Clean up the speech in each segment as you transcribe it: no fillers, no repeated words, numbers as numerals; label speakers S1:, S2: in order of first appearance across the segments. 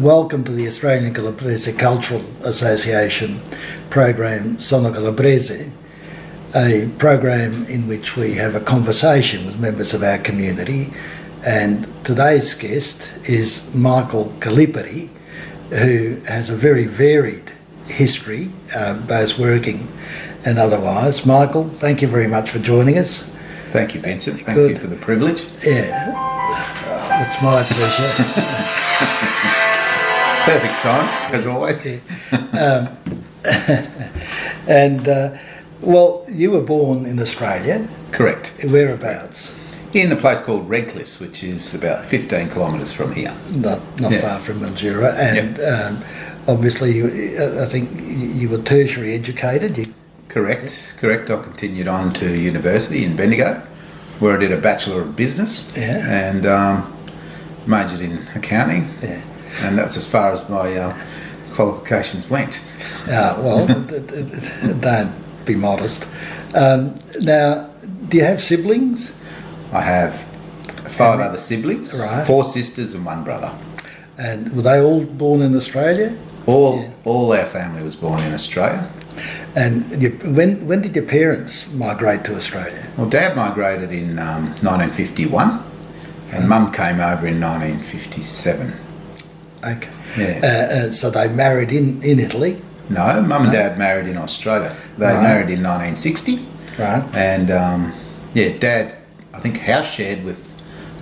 S1: Welcome to the Australian Calabrese Cultural Association program Sono Calabrese, a program in which we have a conversation with members of our community. And today's guest is Michael Callipari, who has a very varied history, both working and otherwise. Michael, thank you very much for joining us.
S2: Thank you, Vincent. Thank you for the privilege.
S1: Yeah, it's my pleasure.
S2: Perfect time, as always.
S1: Well, you were born in Australia.
S2: Correct.
S1: Whereabouts?
S2: In a place called Redcliffe, which is about 15 kilometres from here.
S1: Not far from Mildura. And obviously, I think you were tertiary educated.
S2: Correct. I continued on to university in Bendigo, where I did a Bachelor of Business and majored in accounting. Yeah. And that's as far as my qualifications went.
S1: Well, don't be modest. Now, do you have siblings?
S2: I have 5 other siblings,
S1: right.
S2: 4 sisters and 1 brother.
S1: And were they all born in Australia?
S2: All our family was born in Australia.
S1: And when did your parents migrate to Australia?
S2: Well, Dad migrated in 1951 and Mum came over in 1957.
S1: Okay.
S2: Yeah.
S1: So they married in Italy?
S2: No, Mum and Dad married in Australia. They married in 1960.
S1: Right.
S2: And Dad, I think, house shared with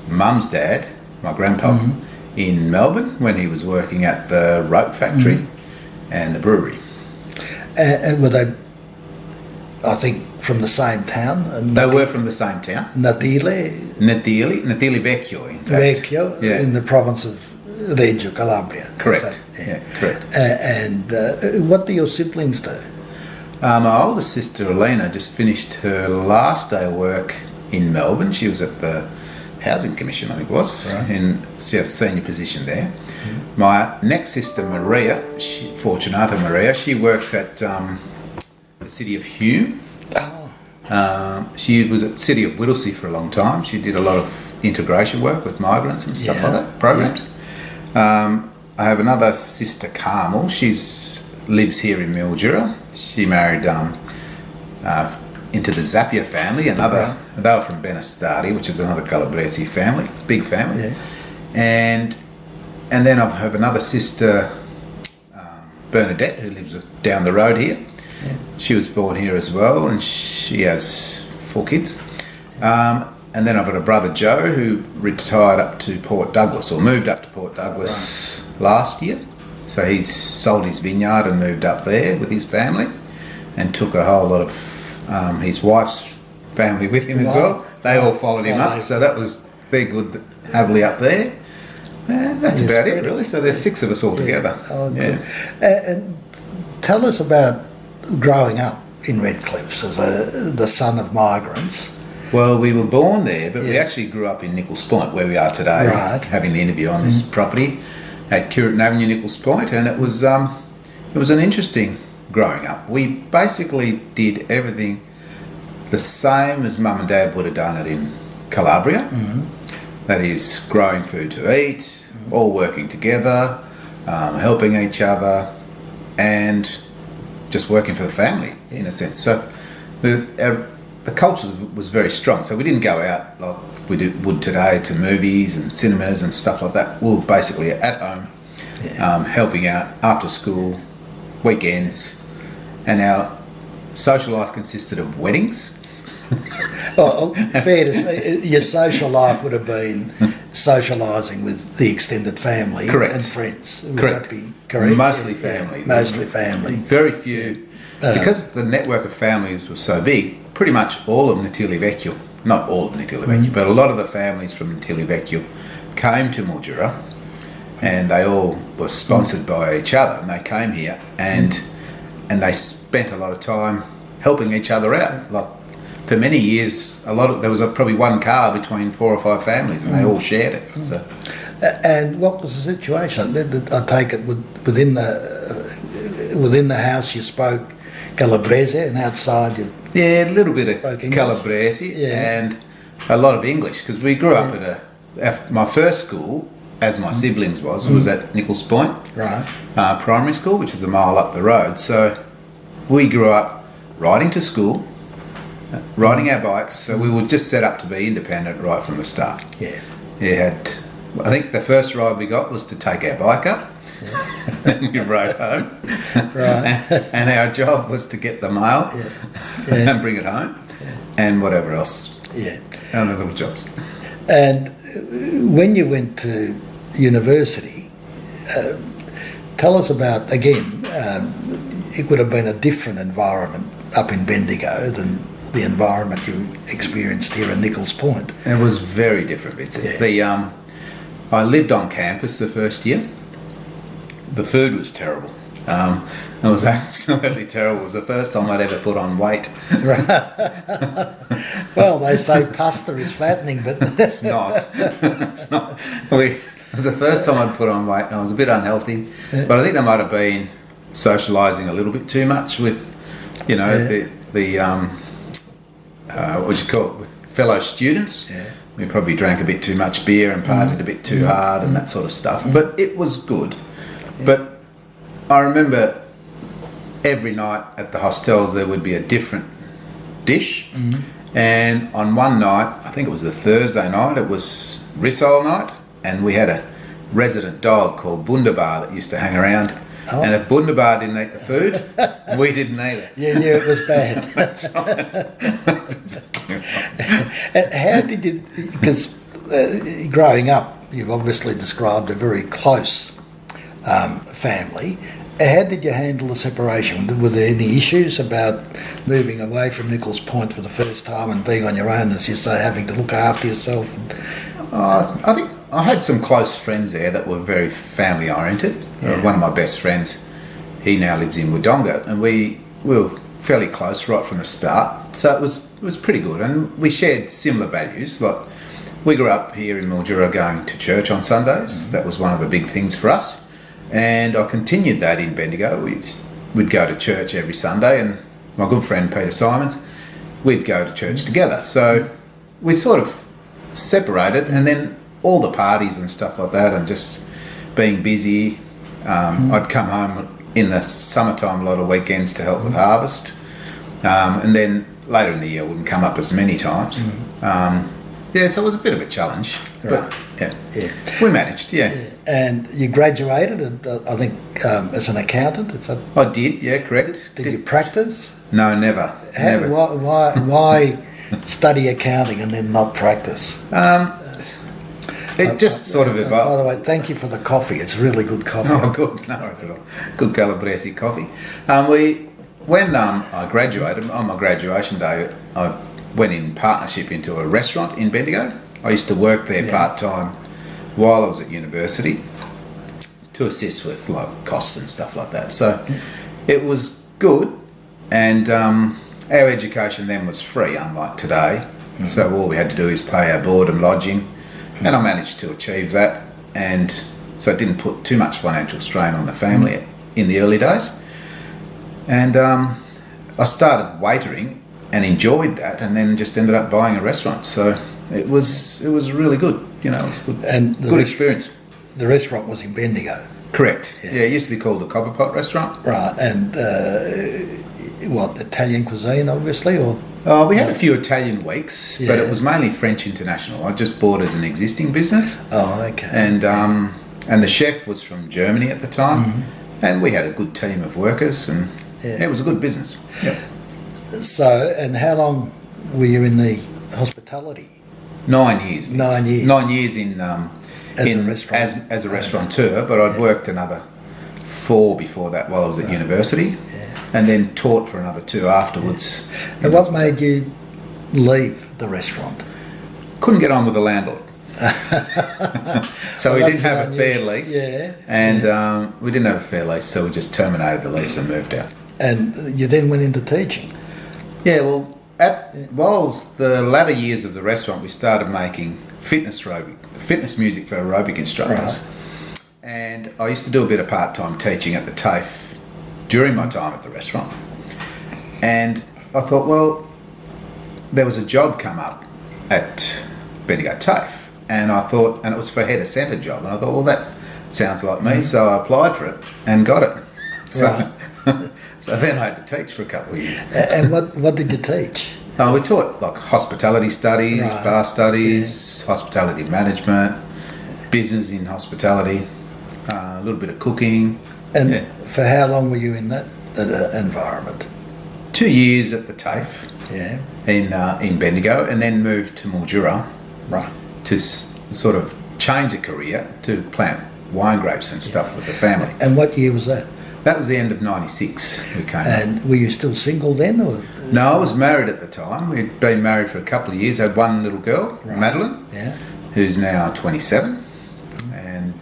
S2: Mum's dad, my grandpa, in Melbourne when he was working at the rope factory and the brewery. And
S1: were they, I think, from the same town?
S2: They were from the same town. Natili Vecchio, in fact.
S1: Vecchio, in the province of Reggio Calabria.
S2: Correct. Correct.
S1: And what do your siblings do?
S2: My oldest sister, Alina, just finished her last day of work in Melbourne. She was at the Housing Commission, I think it was, she had a senior position there. My next sister, Maria, Fortunata Maria, she works at the City of Hume. She was at City of Whittlesea for a long time. She did a lot of integration work with migrants and stuff like that, programs. I have another sister, Carmel. She lives here in Mildura. She married into the Zappia family. They were from Benestati, which is another Calabrese family, big family. Yeah. And then I have another sister, Bernadette, who lives down the road here. Yeah. She was born here as well, and she has 4 kids. And then I've got a brother, Joe, who retired up to Port Douglas, or moved up to Port Douglas last year. So he's sold his vineyard and moved up there with his family, and took a whole lot of his wife's family with him as well. They all followed him up, so they're good happily up there. That's about it, really. So there's 6 of us all together.
S1: Oh, good. And tell us about growing up in Redcliffe as the son of migrants.
S2: Well, we were born there, but we actually grew up in Nichols Point, where we are today, having the interview on this property at Curitin Avenue, Nichols Point, and it was an interesting growing up. We basically did everything the same as Mum and Dad would have done it in Calabria. That is, growing food to eat, all working together, helping each other, and just working for the family, in a sense. So the culture was very strong. So we didn't go out like we would today to movies and cinemas and stuff like that. We were basically at home, helping out after school, weekends, and our social life consisted of weddings.
S1: Fair to say, your social life would have been socialising with the extended family and friends. Would that be correct?
S2: Mostly family.
S1: Mostly family.
S2: Very few. Because the network of families was so big, pretty much all of Natili Vecchio, not all of Natili Vecchio, but a lot of the families from Natili Vecchio came to Mildura, and they all were sponsored by each other, and they came here and they spent a lot of time helping each other out. Like, for many years, there was probably 1 car between 4 or 5 families, and they all shared it. So.
S1: And what was the situation? I take it within the house you spoke Calabrese, and outside you...
S2: Yeah, a little bit of Calabrese and a lot of English, because we grew up at my first school as my siblings was at Nichols Point
S1: Right.
S2: Primary School, which is a mile up the road. So we grew up riding to school, riding our bikes, so we were just set up to be independent right from the start.
S1: Yeah.
S2: I think the first ride we got was to take our bike up, and we rode home.
S1: Right.
S2: And our job was to get the mail and bring it home, and whatever else,
S1: Yeah.
S2: other little jobs.
S1: And when you went to university, tell us about, again, it would have been a different environment up in Bendigo than the environment you experienced here in Nichols Point.
S2: It was very different, Vincent.
S1: Yeah.
S2: I lived on campus the first year. The food was terrible. It was absolutely terrible. It was the first time I'd ever put on weight.
S1: Well, they say pasta is fattening, but
S2: It's not. It's not. It was the first time I'd put on weight, and I was a bit unhealthy. But I think that might have been socialising a little bit too much with, what do you call it, with fellow students.
S1: Yeah.
S2: We probably drank a bit too much beer and partied a bit too hard and that sort of stuff. But it was good. But I remember every night at the hostels there would be a different dish. And on one night, I think it was the Thursday night, it was rissole night, and we had a resident dog called Bundabar that used to hang around.
S1: Oh.
S2: And if Bundabar didn't eat the food, we didn't either.
S1: you knew it was bad.
S2: That's right.
S1: How did you, because growing up, you've obviously described a very close family. How did you handle the separation? Were there any issues about moving away from Nichols Point for the first time and being on your own, as you say, having to look after yourself?
S2: I think I had some close friends there that were very family oriented.
S1: Yeah.
S2: One of my best friends, he now lives in Wodonga, and we were fairly close right from the start. So it was pretty good, and we shared similar values. Like, we grew up here in Mildura going to church on Sundays. That was one of the big things for us. And I continued that in Bendigo. We'd go to church every Sunday, and my good friend Peter Simons, we'd go to church together. So we sort of separated, and then all the parties and stuff like that, and just being busy. I'd come home in the summertime a lot of weekends to help with harvest, and then later in the year I wouldn't come up as many times. So it was a bit of a challenge, but
S1: Yeah.
S2: we managed. Yeah.
S1: And you graduated, I think, as an accountant.
S2: I did. Yeah, correct.
S1: Did you practice?
S2: No, never. Never.
S1: Why study accounting and then not practice?
S2: It just sort of
S1: By
S2: evolved.
S1: the way, thank you for the coffee. It's really good coffee.
S2: Oh, good. No, it's all good Callipari coffee. When I graduated, on my graduation day, I went in partnership into a restaurant in Bendigo. I used to work there part-time while I was at university to assist with like costs and stuff like that. So it was good, and our education then was free, unlike today. So all we had to do is pay our board and lodging, and I managed to achieve that, and so it didn't put too much financial strain on the family in the early days. And I started waitering and enjoyed that, and then just ended up buying a restaurant. So it was really good. It was good,
S1: And
S2: good experience.
S1: The restaurant was in Bendigo.
S2: Correct. Yeah, it used to be called the Copper Pot Restaurant.
S1: Right, and Italian cuisine, obviously, or?
S2: We had a few Italian weeks, but it was mainly French international. I just bought as an existing business.
S1: Oh, okay.
S2: And the chef was from Germany at the time, and we had a good team of workers, and it was a good business. Yeah.
S1: So, and how long were you in the hospitality?
S2: 9 years.
S1: 9 years.
S2: 9 years in
S1: As a restaurant.
S2: as a restaurateur, but I'd worked another 4 before that while I was at university, and then taught for another 2 afterwards.
S1: And what made you leave the restaurant?
S2: Couldn't get on with the landlord. So we didn't have a fair lease, and we didn't have a fair lease, so we just terminated the lease and moved out.
S1: And you then went into teaching.
S2: Yeah, well, while the latter years of the restaurant, we started making fitness music for aerobic instructors.
S1: Right.
S2: And I used to do a bit of part-time teaching at the TAFE during my time at the restaurant. And I thought, well, there was a job come up at Bendigo TAFE, and I thought, and it was for a head of centre job, and I thought, well, that sounds like me, so I applied for it and got it. So,
S1: Right.
S2: so then I had to teach for a couple of years.
S1: And what did you teach?
S2: We taught like hospitality studies,
S1: Right.
S2: bar studies, hospitality management, business in hospitality, a little bit of cooking.
S1: And for how long were you in that environment?
S2: 2 years at the TAFE
S1: Yeah.
S2: in Bendigo, and then moved to Mildura
S1: Right.
S2: to sort of change a career to plant wine grapes and stuff with the family.
S1: And what year was that?
S2: That was the end of '96 we came up.
S1: And were you still single then, or?
S2: No, I was married at the time. We'd been married for a couple of years. I had one little girl,
S1: Right.
S2: Madeline,
S1: Yeah.
S2: who's now 27. And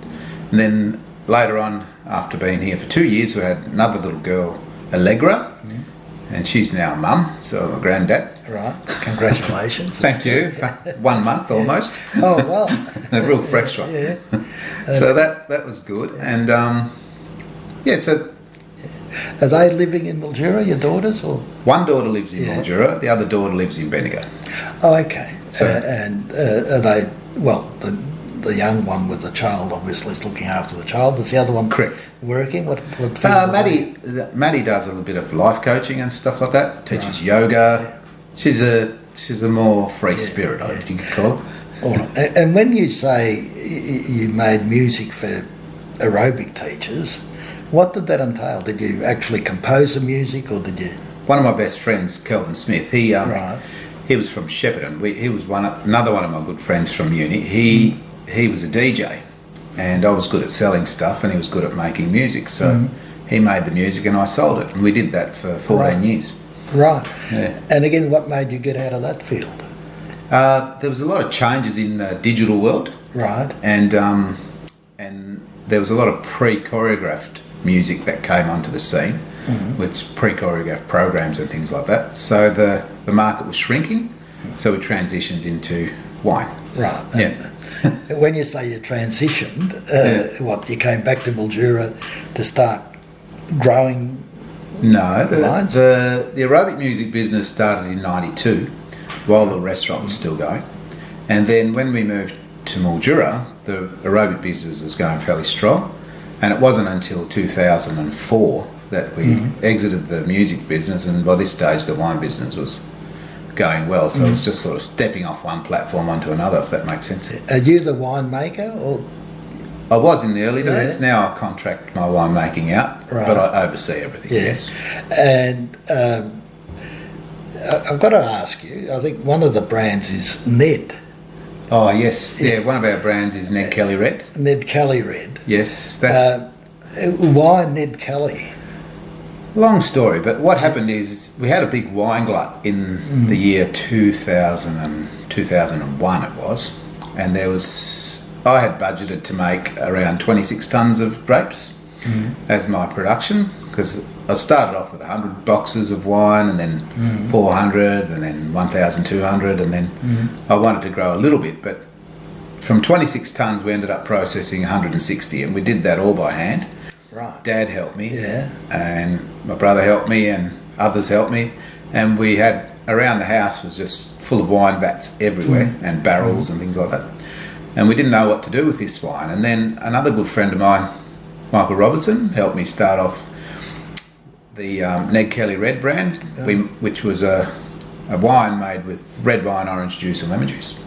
S2: then later on, after being here for 2 years, we had another little girl, Allegra, and she's now a mum, so I'm a granddad.
S1: Right. Congratulations.
S2: Thank you. 1 month almost.
S1: Oh, well.
S2: A real fresh one.
S1: Yeah.
S2: So that was good. And so
S1: Are they living in Mildura, your daughters, or?
S2: one daughter lives in
S1: Yeah.
S2: Mildura, the other daughter lives in Bendigo.
S1: Oh, okay.
S2: So-
S1: And are they, well, the young one with the child obviously is looking after the child. Is the other one
S2: Correct.
S1: working? What field are they
S2: Maddie does a little bit of life coaching and stuff like that. Teaches yoga. She's a more free spirit, I think you could call it.
S1: All right. And when you say you made music for aerobic teachers, what did that entail? Did you actually compose the music, or did you?
S2: One of my best friends, Kelvin Smith, he
S1: Right.
S2: he was from Shepparton. He was another one of my good friends from uni. He was a DJ, and I was good at selling stuff, and he was good at making music. So he made the music, and I sold it, and we did that for 14
S1: Right.
S2: years.
S1: Right.
S2: Yeah.
S1: And again, what made you get out of that field?
S2: There was a lot of changes in the digital world,
S1: Right.
S2: and there was a lot of pre-choreographed music that came onto the scene, with pre-choreographed programs and things like that. So the market was shrinking, so we transitioned into wine.
S1: Right.
S2: Yeah.
S1: When you say you transitioned, what, you came back to Mildura to start growing?
S2: No,
S1: Lines?
S2: the aerobic music business started in '92, while the restaurant was still going, and then when we moved to Mildura, the aerobic business was going fairly strong, and it wasn't until 2004 that we exited the music business, and by this stage the wine business was going well, so it was just sort of stepping off one platform onto another, if that makes sense.
S1: Are you the winemaker, or?
S2: I was in the early days. Now I contract my winemaking out,
S1: Right.
S2: but I oversee everything. Yes.
S1: And I've got to ask you, I think one of the brands is Ned.
S2: Oh yes, yeah. One of our brands is Ned Kelly Red.
S1: Ned Kelly Red.
S2: Yes, that's
S1: Why Ned Kelly?
S2: long story. But what happened is we had a big wine glut in the year 2000 and 2001 it was, and I had budgeted to make around 26 tonnes of grapes as my production, because I started off with 100 boxes of wine, and then 400, and then 1,200, and then I wanted to grow a little bit, but from 26 tonnes we ended up processing 160, and we did that all by hand.
S1: Right.
S2: Dad helped me,
S1: Yeah.
S2: and my brother helped me, and others helped me, and we had, around the house was just full of wine vats everywhere, and barrels and things like that, and we didn't know what to do with this wine. And then another good friend of mine, Michael Robertson, helped me start off the Ned Kelly Red brand, which was a wine made with red wine, orange juice and lemon juice.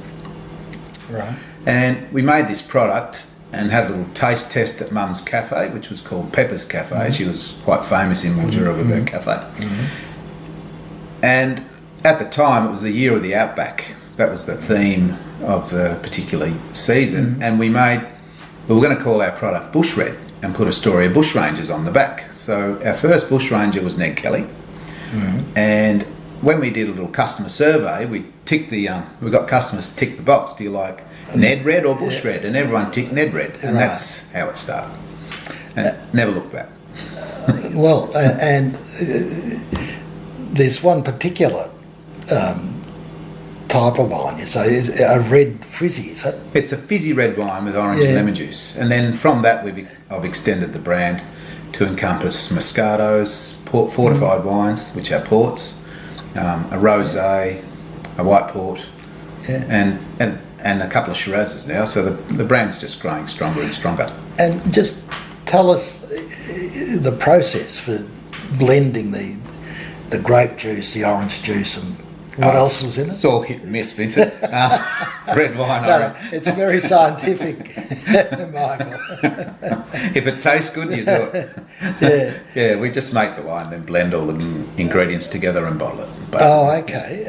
S1: Right.
S2: And we made this product and had a little taste test at Mum's Cafe, which was called Pepper's Cafe. She was quite famous in Mildura with her cafe. And at the time, it was the year of the Outback. That was the theme of the particular season. And we were going to call our product Bush Red and put a story of bushrangers on the back. So our first bushranger was Ned Kelly. And when we did a little customer survey, we got customers to tick the box. Do you like Ned Red or Bush Red? And everyone ticked Ned Red, and
S1: Right.
S2: that's how it started. And never looked back.
S1: Well, and there's one particular type of wine, you say, is a red frizzy, is it?
S2: It's a fizzy red wine with orange and lemon juice, and then from that I've extended the brand to encompass Moscatos, fortified wines, which are ports, a rosé, a white port, and and a couple of Shirazes now. So the brand's just growing stronger and stronger.
S1: And just tell us the process for blending the grape juice, the orange juice, and what else was in it?
S2: It's all hit and miss, Vincent. Red wine,
S1: No, it's very scientific, Michael.
S2: If it tastes good, you do it.
S1: Yeah.
S2: Yeah, we just make the wine, then blend all the ingredients together and bottle it. Basically.
S1: Oh, okay.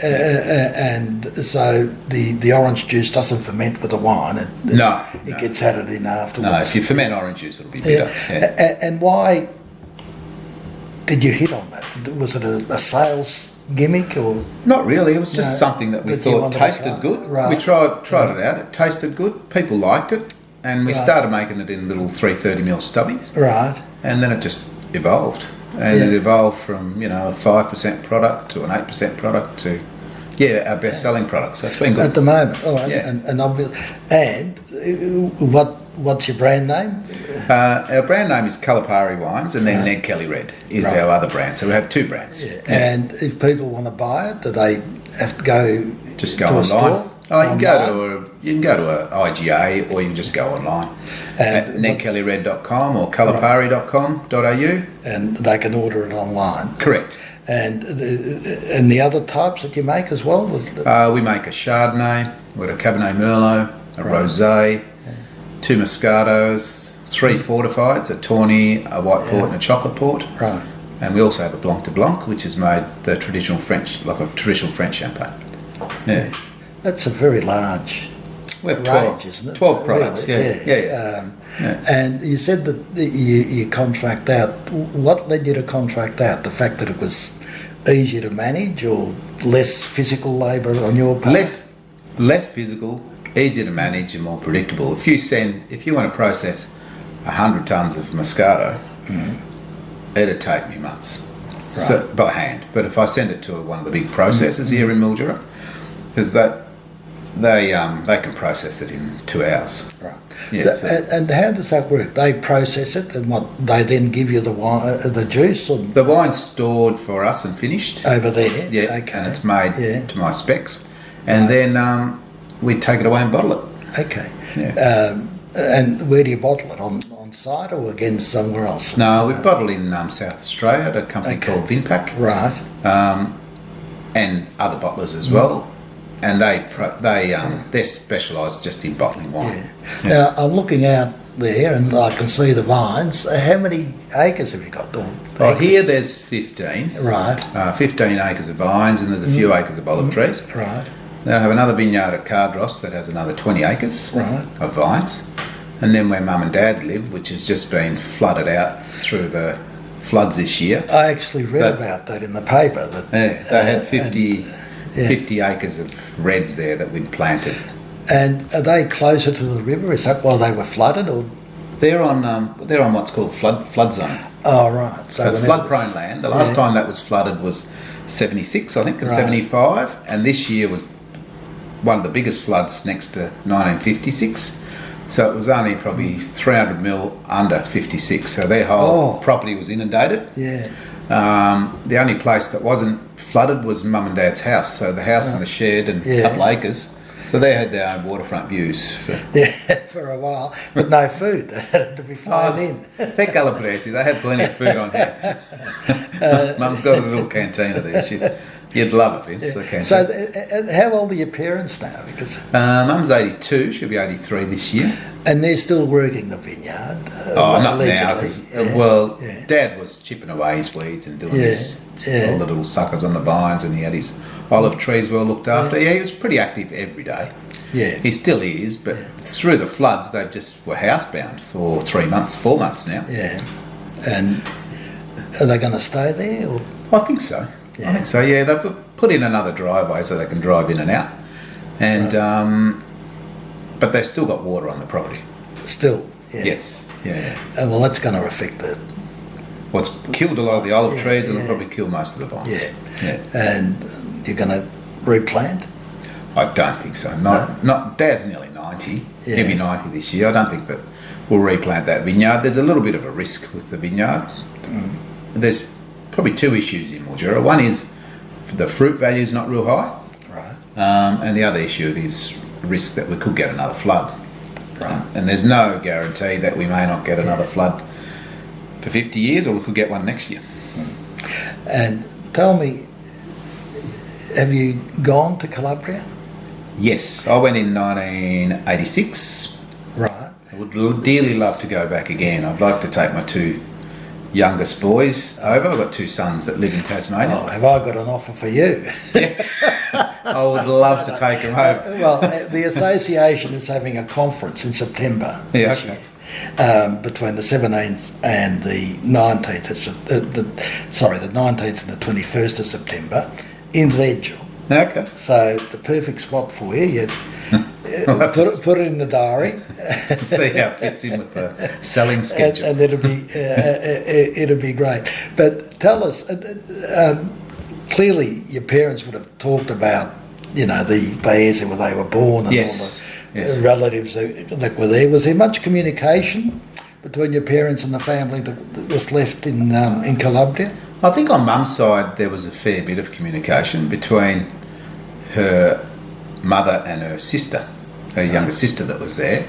S1: And so the orange juice doesn't ferment with the wine. It gets added in afterwards.
S2: No, if you ferment orange juice, it'll be bitter.
S1: Yeah. And why did you hit on that? Was it a sales gimmick or?
S2: Not really. It was just something that we thought tasted good.
S1: Right.
S2: We tried it out. It tasted good. People liked it, and we started making it in little 330ml stubbies.
S1: Right.
S2: And then it just evolved, and it evolved from a 5% product to an 8% product to our best-selling product. So it's been good
S1: at the moment. Oh,
S2: yeah.
S1: And what's your brand name?
S2: Our brand name is Callipari Wines, and then Ned Kelly Red is our other brand. So we have two brands.
S1: Yeah. And if people want to buy it, do they have to go?
S2: Just go
S1: to
S2: online.
S1: A store?
S2: Oh, you can go to a IGA, or you can just go online at nedkellyred.com or callipari.com.au,
S1: and they can order it online.
S2: Correct.
S1: And the other types that you make as well.
S2: We make a Chardonnay, we've got a Cabernet Merlot, a Rosé, two Moscatos, three fortifieds, a Tawny, a White Port, and a Chocolate Port.
S1: Right.
S2: And we also have a Blanc de Blanc, which is made the traditional French, like a traditional French champagne. Yeah.
S1: That's a very large
S2: we have
S1: range, isn't it?
S2: 12 products,
S1: really?
S2: Yeah.
S1: And you said that you contract out. What led you to contract out? The fact that it was easier to manage, or less physical labour on your part?
S2: Less physical, easier to manage, and more predictable. If you want to process 100 tonnes of Moscato, it'd take me months, by hand. But if I send it to one of the big processors here in Mildura, because they can process it in 2 hours.
S1: Right.
S2: Yeah.
S1: And how does that work? They process it, and they then give you the wine, the juice, or
S2: the wine's stored for us and finished
S1: over there.
S2: Yeah.
S1: Okay.
S2: And it's made to my specs, and then we take it away and bottle it.
S1: Okay.
S2: Yeah.
S1: And where do you bottle it? On site or again somewhere else?
S2: No, we bottle in South Australia at a company called Vinpac.
S1: Right.
S2: And other bottlers as well. And they're specialised just in bottling wine.
S1: Yeah. Now I'm looking out there and I can see the vines. How many acres have you got?
S2: Here there's 15.
S1: Right.
S2: 15 acres of vines, and there's a few acres of olive trees.
S1: Right.
S2: Then I have another vineyard at Cardross that has another 20 acres of vines. And then where Mum and Dad live, which has just been flooded out through the floods this year.
S1: I actually read about that in the paper.
S2: They had 50 acres of reds there that we'd planted.
S1: And are they closer to the river? Is that why they were flooded, or?
S2: They're on what's called flood zone.
S1: Oh, right.
S2: So it's flood-prone land. The last time that was flooded was 76, I think, and 75, and this year was one of the biggest floods next to 1956. So it was only probably 300 mil under 56. So their whole property was inundated.
S1: Yeah.
S2: The only place that wasn't flooded was Mum and Dad's house. So the house and the shed and a couple of acres. So they had their own waterfront views.
S1: For a while, but no food to be flying in.
S2: They're Calabresi. They had plenty of food on hand. Mum's got a little cantina there. You'd love it, Vince. The cantina.
S1: So, how old are your parents now? Because
S2: Mum's 82. She'll be 83 this year.
S1: And they're still working the vineyard.
S2: Not now. Dad was chipping away his weeds and doing all the little suckers on the vines, and he had his olive trees well looked after. Yeah, he was pretty active every day.
S1: Yeah.
S2: He still is, but through the floods, they just were housebound for 4 months now.
S1: Yeah. And are they going to stay there? Or?
S2: I think so. Yeah. I think so, yeah. They've put in another driveway so they can drive in and out. And but they've still got water on the property.
S1: Still? Yeah.
S2: Yes. Yeah.
S1: Well, that's going to affect the...
S2: What's killed a lot of the olive trees, and it'll probably kill most of the vines.
S1: Yeah. And you're going to replant?
S2: I don't think so. Not Dad's nearly 90. Yeah. He'll be 90 this year. I don't think that we'll replant that vineyard. There's a little bit of a risk with the vineyard. There's probably 2 issues in Mildura. One is the fruit value is not real high.
S1: Right.
S2: And the other issue is risk that we could get another flood.
S1: Right.
S2: And there's no guarantee that we may not get another flood for 50 years, or we could get one next year.
S1: And tell me, have you gone to Calabria?
S2: Yes, I went in 1986.
S1: Right.
S2: I would dearly love to go back again. I'd like to take my two youngest boys over. I've got two sons that live in Tasmania.
S1: Oh, have I got an offer for you?
S2: I would love to take them over.
S1: Well, the association is having a conference in September this year, between the 17th and the 19th. The 19th and the 21st of September in Reggio.
S2: Okay.
S1: So the perfect spot for you. You put it in the diary.
S2: See how it fits in with the selling schedule.
S1: And it'll be great. But tell us, clearly your parents would have talked about, the Paese where they were born and all the relatives that were there. Was there much communication between your parents and the family that was left in Calabria?
S2: I think on Mum's side there was a fair bit of communication between her mother and her sister, her younger sister that was there,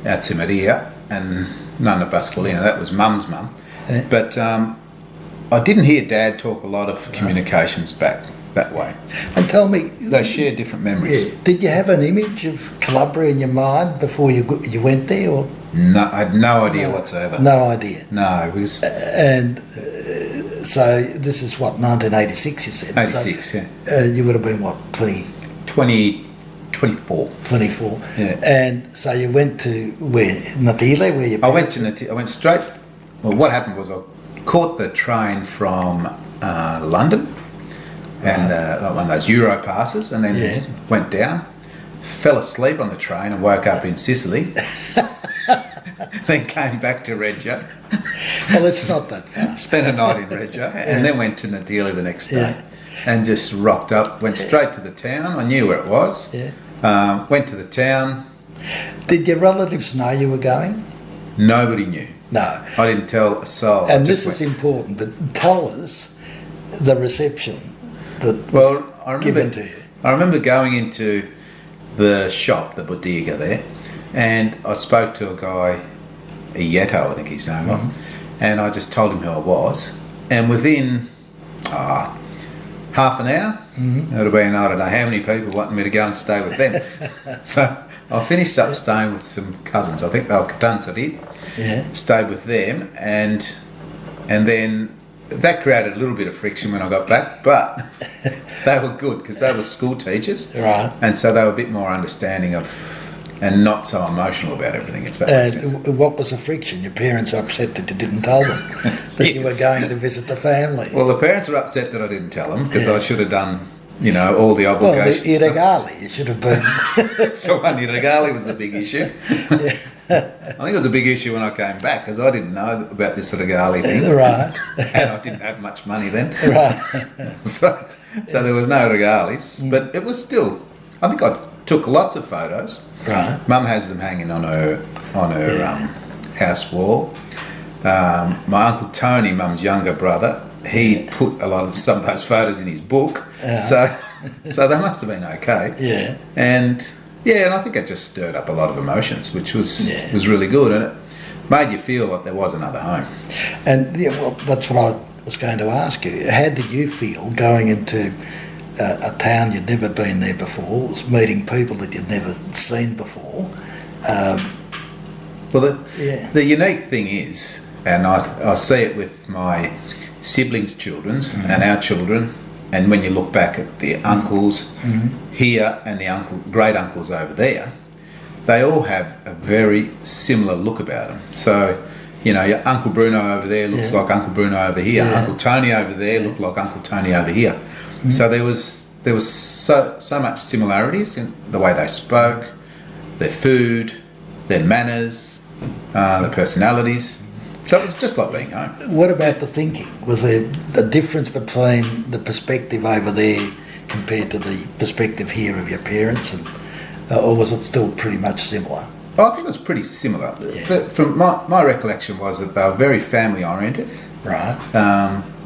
S2: Tia Maria, and Nonna Pasqualina. That was Mum's mum.
S1: Yeah.
S2: But I didn't hear Dad talk a lot of communications back that way.
S1: And tell me,
S2: they share different memories.
S1: Yeah, did you have an image of Calabria in your mind before you went there, or?
S2: No, I had no idea whatsoever.
S1: No idea.
S2: No, it was.
S1: So this is what, 1986 you said?
S2: 86,
S1: so,
S2: yeah.
S1: You would have been what,
S2: 24.
S1: 24.
S2: Yeah.
S1: And so you went to where? Natile, where you?
S2: I went straight. Well, what happened was I caught the train from London, and like one of those Euro passes, and then went down, fell asleep on the train, and woke up in Sicily. Then came back to Reggio.
S1: Well, it's not that far.
S2: Spent a night in Reggio, and then went to Natile the next day, and just rocked up. Went straight to the town. I knew where it was.
S1: Yeah.
S2: Went to the town.
S1: Did your relatives know you were going?
S2: Nobody knew.
S1: No.
S2: I didn't tell a soul.
S1: And this is important, but tell us the reception that was given to you.
S2: I remember going into the shop, the bodega there, and I spoke to a guy, Ieto, I think his name was, and I just told him who I was, and within half an hour, it would have been, I don't know how many people wanted me to go and stay with them. So I finished up staying with some cousins. I think they were Catanzari.
S1: Yeah.
S2: Stayed with them, and then that created a little bit of friction when I got back, but they were good because they were school teachers,
S1: right?
S2: And so they were a bit more understanding of, and not so emotional about everything. If that makes sense.
S1: What was the friction? Your parents were upset that you didn't tell them that you were going to visit the family.
S2: Well, the parents were upset that I didn't tell them because I should have done, all the obligations.
S1: Well, the Iragali, you should have been.
S2: So one Iragali was the big issue.
S1: Yeah.
S2: I think it was a big issue when I came back because I didn't know about this Iragali thing.
S1: Right.
S2: And I didn't have much money then.
S1: Right.
S2: So there was no regalis, but it was still, I think I took lots of photos.
S1: Right.
S2: Mum has them hanging on her house wall. My Uncle Tony, Mum's younger brother, he put some of those photos in his book. So they must have been okay.
S1: Yeah.
S2: And I think it just stirred up a lot of emotions, which was really good, and it made you feel like there was another home.
S1: And that's what I was going to ask you. How did you feel going into a town you'd never been there before, meeting people that you'd never seen before?
S2: The unique thing is, and I see it with my siblings' children's and our children, and when you look back at the uncles here and the great uncles over there, they all have a very similar look about them. So, your Uncle Bruno over there looks like Uncle Bruno over here.
S1: Yeah.
S2: Uncle Tony over there looked like Uncle Tony over here. So there was so much similarities in the way they spoke, their food, their manners, their personalities. So it was just like being home.
S1: What about the thinking? Was there a difference between the perspective over there compared to the perspective here of your parents, or was it still pretty much similar?
S2: I think it was pretty similar. Yeah. But from my recollection was that they were very family oriented.
S1: Right.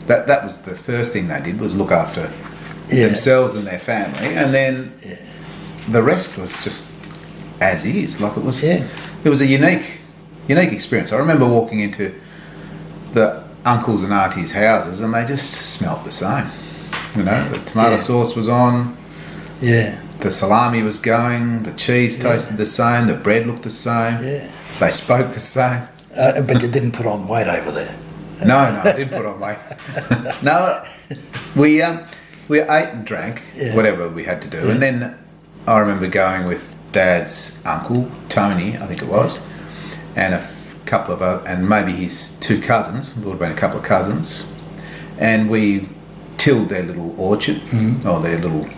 S2: That was the first thing they did, was look after themselves and their family, and then the rest was just as is. Like it was a unique experience. I remember walking into the uncles and aunties' houses and they just smelt the same. You know, the tomato sauce was on.
S1: Yeah.
S2: The salami was going. The cheese tasted the same. The bread looked the same.
S1: Yeah.
S2: They spoke the same.
S1: But you didn't put on weight over there.
S2: No, I didn't put on weight. No, we ate and drank whatever we had to do, and then I remember going with Dad's uncle Tony, I think it was, and a couple of other, and maybe his two cousins. There would have been a couple of cousins, and we tilled their little orchard or their little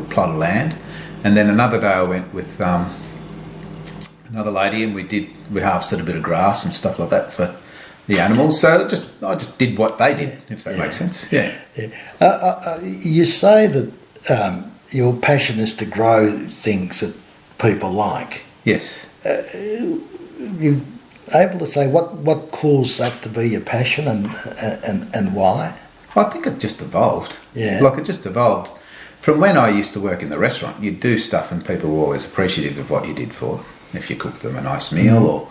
S2: plot of land, and then another day I went with another lady, and we harvested a bit of grass and stuff like that for the animals. So I just did what they did, if that makes sense. Yeah.
S1: You say that your passion is to grow things that people like.
S2: Yes.
S1: You able to say what caused that to be your passion and why?
S2: I think it just evolved.
S1: Yeah.
S2: Like it just evolved. From when I used to work in the restaurant, you'd do stuff and people were always appreciative of what you did for them. If you cooked them a nice meal or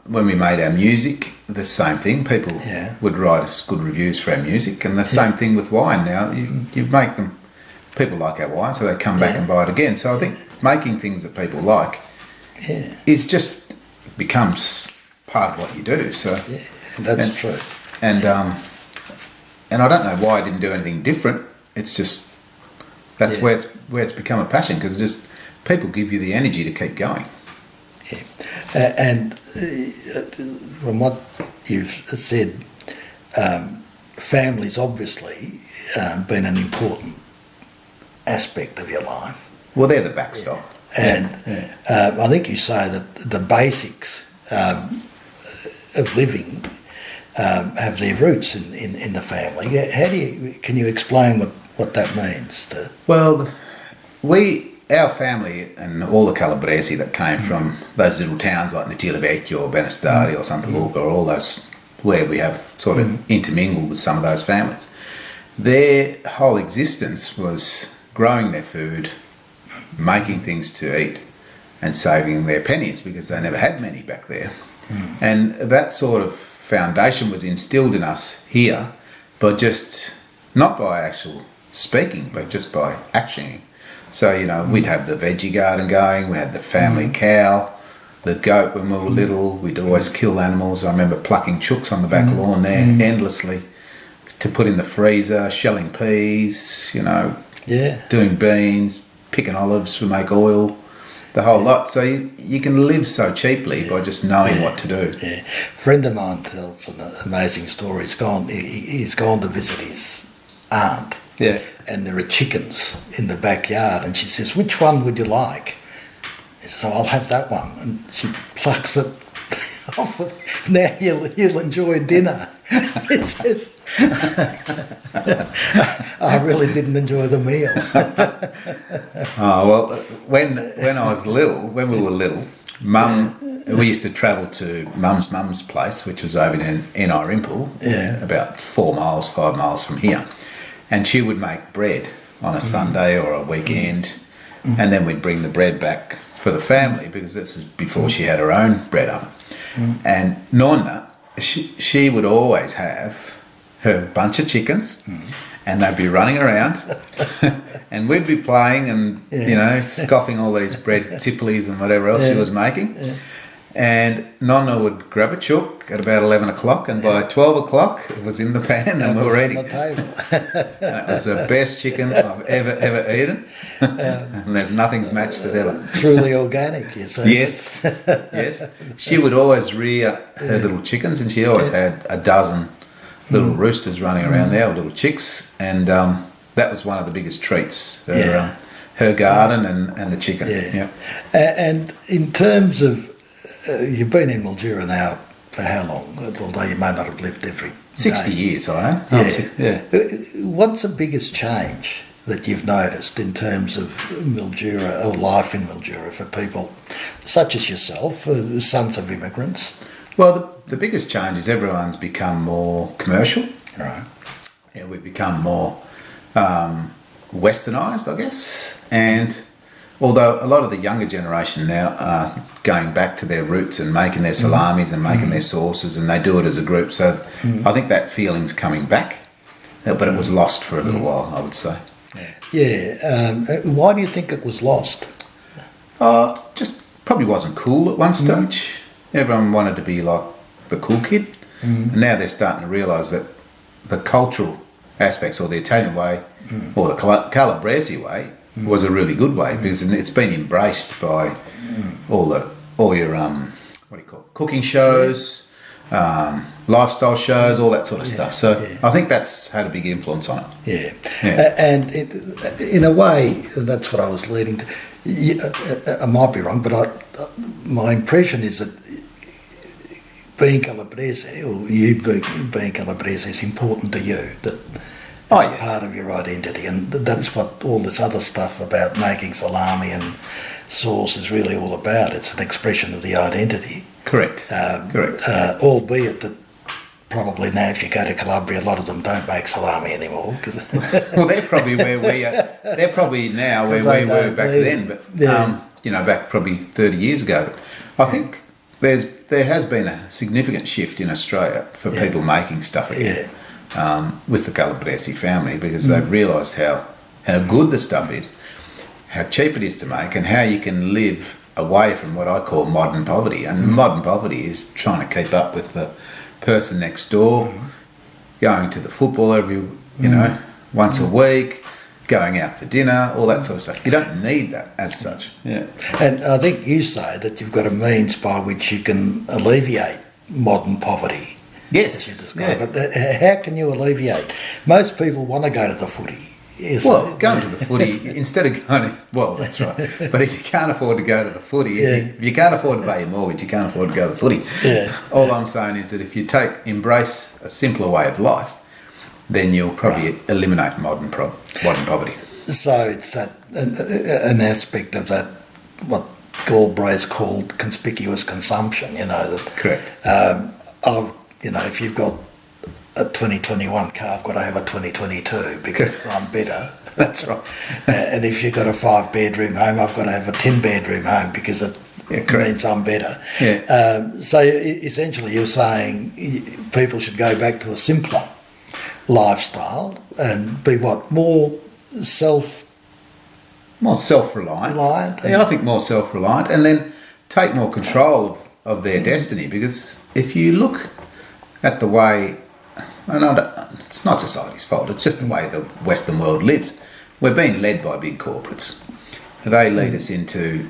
S2: when we made our music, the same thing. People would write us good reviews for our music, and the same thing with wine now. You make them, people like our wine, so they come back and buy it again. So I think making things that people like is just becomes part of what you do. So
S1: that's true.
S2: And I don't know why I didn't do anything different. It's just that's where it's become a passion, because just people give you the energy to keep going.
S1: Yeah. And from what you've said, family's obviously been an important aspect of your life.
S2: Well, they're the backstop.
S1: And I think you say that the basics of living have their roots in the family. Can you explain what that means?
S2: Well, our family and all the Calabresi that came from those little towns like Natile Vecchio or Benestari or Santa Luca or all those where we have sort of intermingled with some of those families, their whole existence was growing their food, making things to eat and saving their pennies, because they never had many back there. And that sort of foundation was instilled in us here, but just not by actual speaking, but just by actioning. So, you know, we'd have the veggie garden going, we had the family cow, the goat when we were little, we'd always kill animals. I remember plucking chooks on the back lawn there endlessly to put in the freezer, shelling peas, you know, doing beans, picking olives to make oil, the whole lot. So you can live so cheaply by just knowing what to do.
S1: Yeah. A friend of mine tells an amazing story. He's gone to visit his aunt.
S2: Yeah.
S1: And there are chickens in the backyard, and she says, "Which one would you like?" He says, "Oh, I'll have that one." And she plucks it off. Now you'll enjoy dinner. He says, "I really didn't enjoy the meal."
S2: Oh, well, when I was little, when we were little, we used to travel to Mum's place, which was over in Irimple, about 5 miles from here. And she would make bread on a Sunday or a weekend, and then we'd bring the bread back for the family, because this is before she had her own bread oven. And Nonna, she would always have her bunch of chickens, and they'd be running around, and we'd be playing and, you know, scoffing all these bread tipplies and whatever else she was making. And Nonna would grab a chook at about 11 o'clock, and by 12 o'clock it was in the pan and we were eating.
S1: On the table.
S2: And it was the best chicken I've ever eaten. And there's nothing's matched it ever.
S1: Truly organic, you say.
S2: Yes. She would always rear her little chickens, and she always had a dozen little roosters running around there, or little chicks, and that was one of the biggest treats, her garden and the chicken. Yeah.
S1: And in terms of, you've been in Mildura now for how long? Although you may not have lived every
S2: 60
S1: day.
S2: years, I know.
S1: What's the biggest change that you've noticed in terms of Mildura, or life in Mildura, for people such as yourself, the sons of immigrants?
S2: Well, the biggest change is everyone's become more commercial.
S1: Right.
S2: Yeah, we've become more westernised, I guess, and although a lot of the younger generation now are going back to their roots and making their salamis and making their sauces, and they do it as a group. So I think that feeling's coming back, but it was lost for a little while, I would say.
S1: Why do you think it was lost?
S2: Just probably wasn't cool at one stage. Everyone wanted to be like the cool kid, and now they're starting to realise that the cultural aspects, or the Italian way, or the Calabrese way, was a really good way, because it's been embraced by all your cooking shows, lifestyle shows, all that sort of stuff. So I think that's had a big influence on it.
S1: And in a way, that's what I was leading to. I might be wrong, but my impression is that being Calabrese, or you being Calabrese, is important to you. That it's part of your identity, and that's what all this other stuff about making salami and sauce is really all about. It's an expression of the identity.
S2: Correct.
S1: Albeit that probably now, if you go to Calabria, a lot of them don't make salami anymore.
S2: Well, they're probably where we are. They're probably now where we were back then, but back probably 30 years ago. But I think there has been a significant shift in Australia for people making stuff again, with the Calabrese family, because they've realised how good the stuff is, how cheap it is to make, and how you can live away from what I call modern poverty. And modern poverty is trying to keep up with the person next door, going to the football once a week, going out for dinner, all that sort of stuff. You don't need that as such. Yeah.
S1: And I think you say that you've got a means by which you can alleviate modern poverty.
S2: Yes.
S1: As you describe it. How can you alleviate? Most people want to go to the footy. Yes.
S2: Well, going to the footy, instead of going to, well, that's right. But if you can't afford to go to the footy, if you can't afford to pay your mortgage, you can't afford to go to the footy.
S1: Yeah.
S2: All I'm saying is that if you embrace a simpler way of life, then you'll probably eliminate modern poverty. So
S1: it's an aspect of that, what Galbraith's called conspicuous consumption,
S2: Correct.
S1: If you've got a 2021 car, I've got to have a 2022 because I'm better.
S2: That's right.
S1: And if you've got a 5-bedroom home, I've got to have a 10-bedroom home because it means I'm better.
S2: Yeah.
S1: So essentially you're saying people should go back to a simpler lifestyle and be more self-reliant.
S2: Yeah, I think more self-reliant, and then take more control of their destiny, because if you look at the way, it's not society's fault, it's just the way the Western world lives. We're being led by big corporates. They lead us into,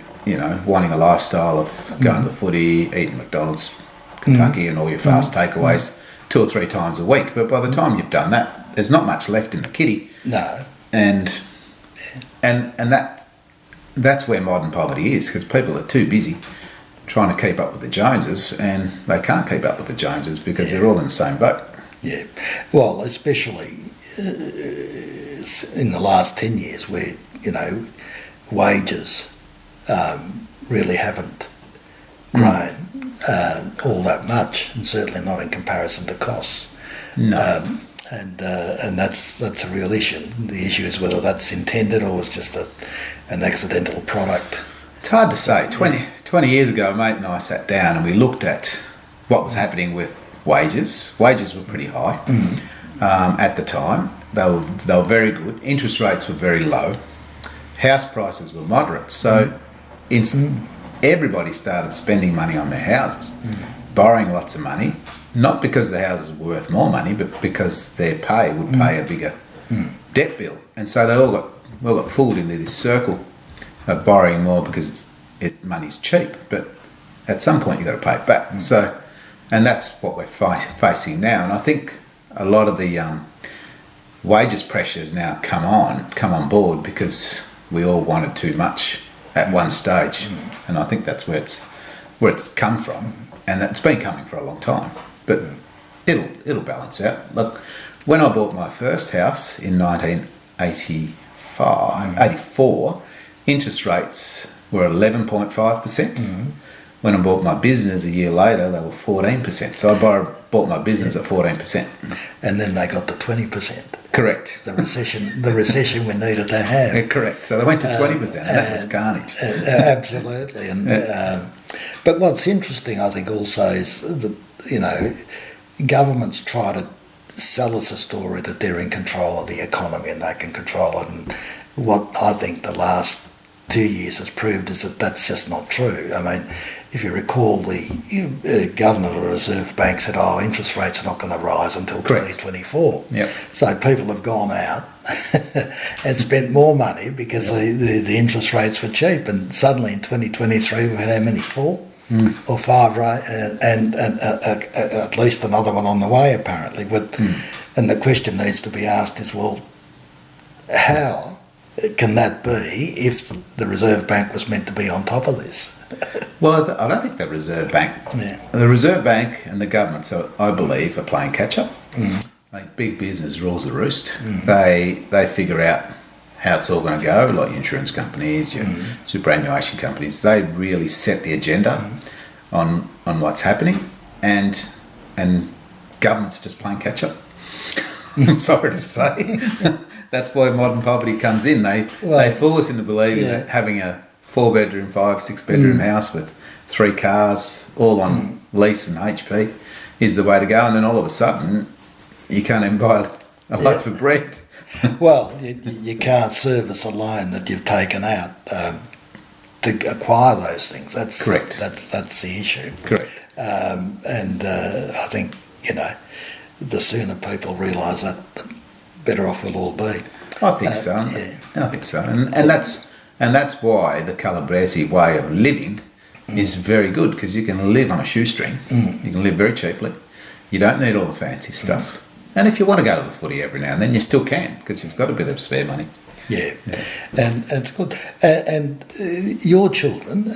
S2: wanting a lifestyle of going to the footy, eating McDonald's, Kentucky and all your fast takeaways 2 or 3 times a week. But by the time you've done that, there's not much left in the kitty.
S1: No.
S2: And that's where modern poverty is, because people are too busy trying to keep up with the Joneses, and they can't keep up with the Joneses because they're all in the same boat.
S1: Yeah. Well, especially in the last 10 years where, wages really haven't grown all that much, and certainly not in comparison to costs.
S2: No.
S1: And that's a real issue. The issue is whether that's intended or was just an accidental product.
S2: It's hard to say. 20 years ago, a mate and I sat down and we looked at what was happening with wages. Wages were pretty high at the time. They were very good. Interest rates were very low. House prices were moderate. So everybody started spending money on their houses, borrowing lots of money, not because the houses were worth more money, but because their pay would pay a bigger debt bill. And so they all got fooled into this circle of borrowing more because money's cheap, but at some point you've got to pay it back. So, and that's what we're facing now. And I think a lot of the wages pressures now come on board because we all wanted too much at one stage, and I think that's where it's come from, and it's been coming for a long time. But it'll balance out. Look, when I bought my first house in 1984, interest rates were 11.5%. when I bought my business a year later, they were 14%. So I bought my business at 14%.
S1: And then they got to 20%.
S2: Correct.
S1: The recession we needed to have.
S2: Yeah, correct. So they went to 20%, and that was carnage.
S1: Absolutely. And but what's interesting, I think, also is that, you know, governments try to sell us a story that they're in control of the economy and they can control it. And what I think the last 2 years has proved is that that's just not true. I mean, if you recall, the governor of the Reserve Bank said, interest rates are not going to rise until 2024.
S2: Yep.
S1: So people have gone out and spent more money because the interest rates were cheap. And suddenly in 2023, we've had how many? 4 or 5, right? And at least another one on the way, apparently. But and the question needs to be asked is, well, how can that be if the Reserve Bank was meant to be on top of this?
S2: Well, I don't think the Reserve Bank...
S1: Yeah.
S2: The Reserve Bank and the government, so I believe, are playing catch-up. Like big business rules the roost. They figure out how it's all going to go, like your insurance companies, your superannuation companies. They really set the agenda on what's happening, and governments are just playing catch-up. I'm sorry to say. That's why modern poverty comes in. They fool us into believing that having a 4-bedroom, 5, 6-bedroom house with 3 cars, all on lease and HP, is the way to go. And then all of a sudden, you can't even buy a loaf of bread.
S1: Well, you can't service a loan that you've taken out to acquire those things. That's
S2: correct.
S1: That's the issue.
S2: Correct.
S1: I think, you know, the sooner people realise that, the better off we'll all be.
S2: I think so.
S1: Yeah.
S2: I think so. And that's why the Calabrese way of living is very good, because you can live on a shoestring. You can live very cheaply. You don't need all the fancy stuff. And if you want to go to the footy every now and then, you still can, because you've got a bit of spare money.
S1: Yeah. And it's good. And your children,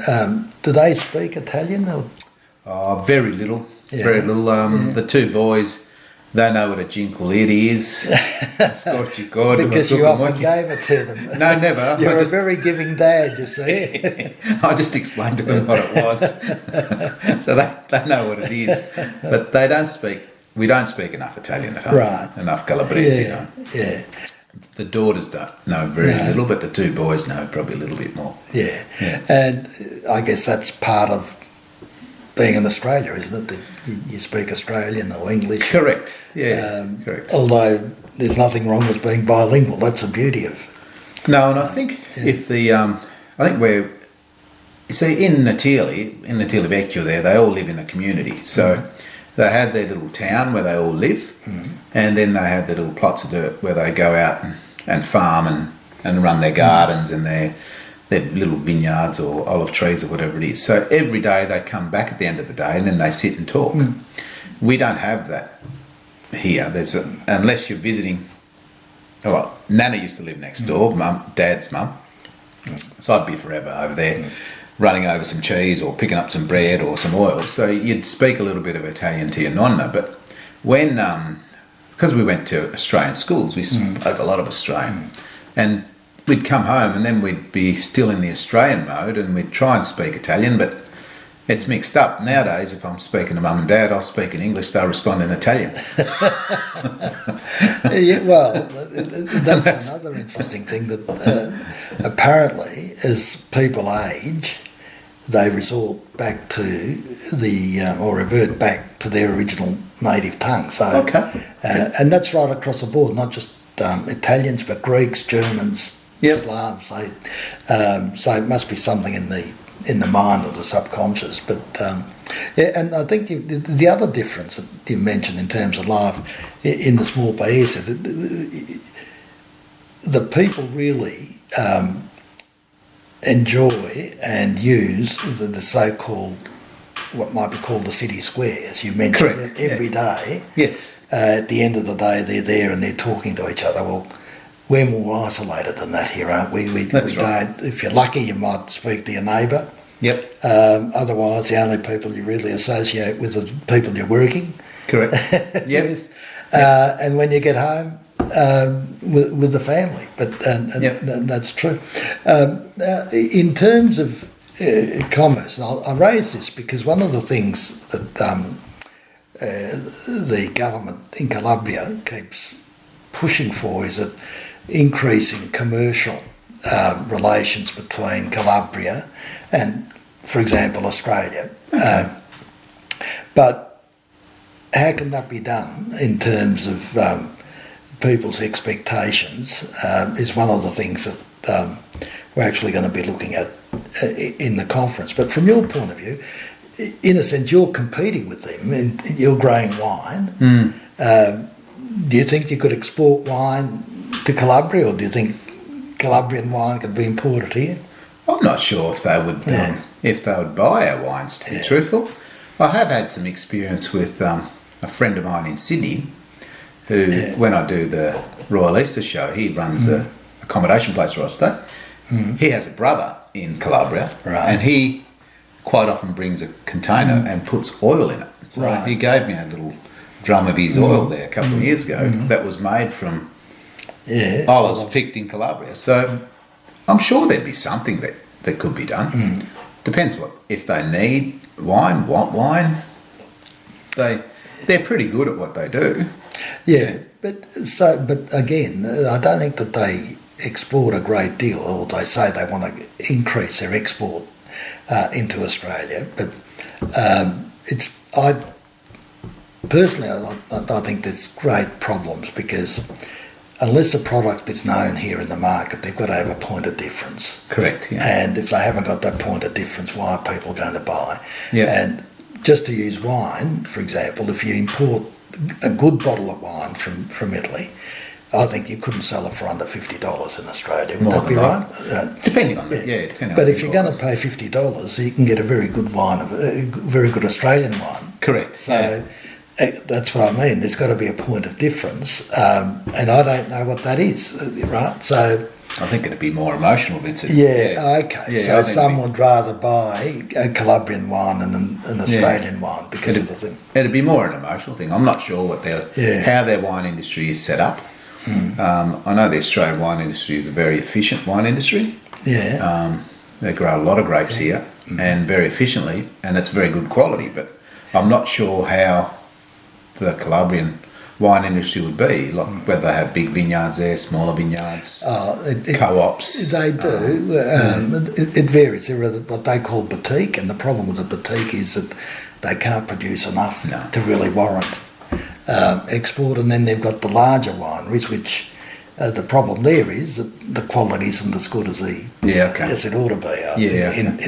S1: do they speak Italian? Or?
S2: Very little. Yeah. Very little. The 2 boys, they know what a ginculiti is.
S1: Because you often gave it to them.
S2: No, never.
S1: You're a very giving dad, you see.
S2: I just explained to them what it was. So they know what it is. But they don't speak, we don't speak enough Italian at home.
S1: Right.
S2: Enough Calabrese.
S1: Yeah.
S2: The daughters don't know very little, but the 2 boys know probably a little bit more.
S1: Yeah. And I guess that's part of being in Australia, isn't it? That you speak Australian or English.
S2: Correct. Yeah. Correct.
S1: Although there's nothing wrong with being bilingual. That's the beauty of.
S2: No, and I think if the I think we're, you see, in Natili Vecchio there, they all live in a community. So they have their little town where they all live, and then they have their little plots of dirt where they go out and farm and run their gardens and their little vineyards or olive trees or whatever it is. So every day they come back at the end of the day and then they sit and talk. We don't have that here. Unless you're visiting. Nana used to live next door, Dad's mum. So I'd be forever over there running over some cheese or picking up some bread or some oil. So you'd speak a little bit of Italian to your nonna. But when, because we went to Australian schools, we spoke a lot of Australian. And we'd come home and then we'd be still in the Australian mode and we'd try and speak Italian, but it's mixed up. Nowadays, if I'm speaking to mum and dad, I'll speak in English, they'll respond in Italian.
S1: That's another interesting thing, that apparently as people age, they resort back to or revert back to their original native tongue. So, and that's right across the board, not just Italians, but Greeks, Germans, Slavs. So it must be something in the mind or the subconscious. But and I think the other difference that you mentioned in terms of life in the small pays, the people really enjoy and use the so-called, what might be called the city square, as you mentioned. Every day.
S2: Yes.
S1: At the end of the day, they're there and they're talking to each other. Well, we're more isolated than that here, aren't we?
S2: That's right.
S1: Don't, if you're lucky, you might speak to your neighbour.
S2: Yep.
S1: Otherwise, the only people you really associate with are the people you're working.
S2: Correct.
S1: With. And when you get home, with the family. But and that's true. In terms of commerce. And I raise this because one of the things that the government in Calabria keeps pushing for is that increasing commercial relations between Calabria and, for example, Australia. But how can that be done in terms of people's expectations is one of the things that we're actually going to be looking at in the conference. But from your point of view, in a sense, you're competing with them. And you're growing wine. Do you think you could export wine to Calabria, or do you think Calabrian wine could be imported here?
S2: I'm not sure if they would buy our wines, to be truthful. I have had some experience with a friend of mine in Sydney who, when I do the Royal Easter Show, he runs the accommodation place where I stay. He has a brother in Calabria, and he quite often brings a container and puts oil in it. So he gave me a little drum of his oil there a couple of years ago that was made from olives picked in Calabria. So I'm sure there'd be something that could be done. Depends if they need wine, want wine. They're pretty good at what they do.
S1: Yeah, but again, I don't think that they export a great deal, or they say they want to increase their export into Australia. But I personally think there's great problems, because unless a product is known here in the market, they've got to have a point of difference.
S2: Correct. Yeah.
S1: And if they haven't got that point of difference, why are people going to buy?
S2: Yeah.
S1: And just to use wine, for example, if you import a good bottle of wine from Italy, I think you couldn't sell it for under $50 in Australia. Would that be right?
S2: Depending on depending.
S1: But if you're going to pay $50, you can get a very good wine, a very good Australian wine.
S2: Correct.
S1: So that's what I mean. There's got to be a point of difference, and I don't know what that is, right? So
S2: I think it'd be more emotional, Vincent.
S1: Okay. Yeah, so some would rather buy a Calabrian wine than an Australian wine because of the thing.
S2: It'd be more an emotional thing. I'm not sure how their wine industry is set up. I know the Australian wine industry is a very efficient wine industry.
S1: Yeah.
S2: They grow a lot of grapes here and very efficiently, and it's very good quality. But I'm not sure how the Calabrian wine industry would be, like whether they have big vineyards there, smaller vineyards, co-ops.
S1: They do. It varies. There are what they call boutique, and the problem with the boutique is that they can't produce enough to really warrant export. And then they've got the larger wineries, which the problem there is that the quality isn't as good as as it ought to be,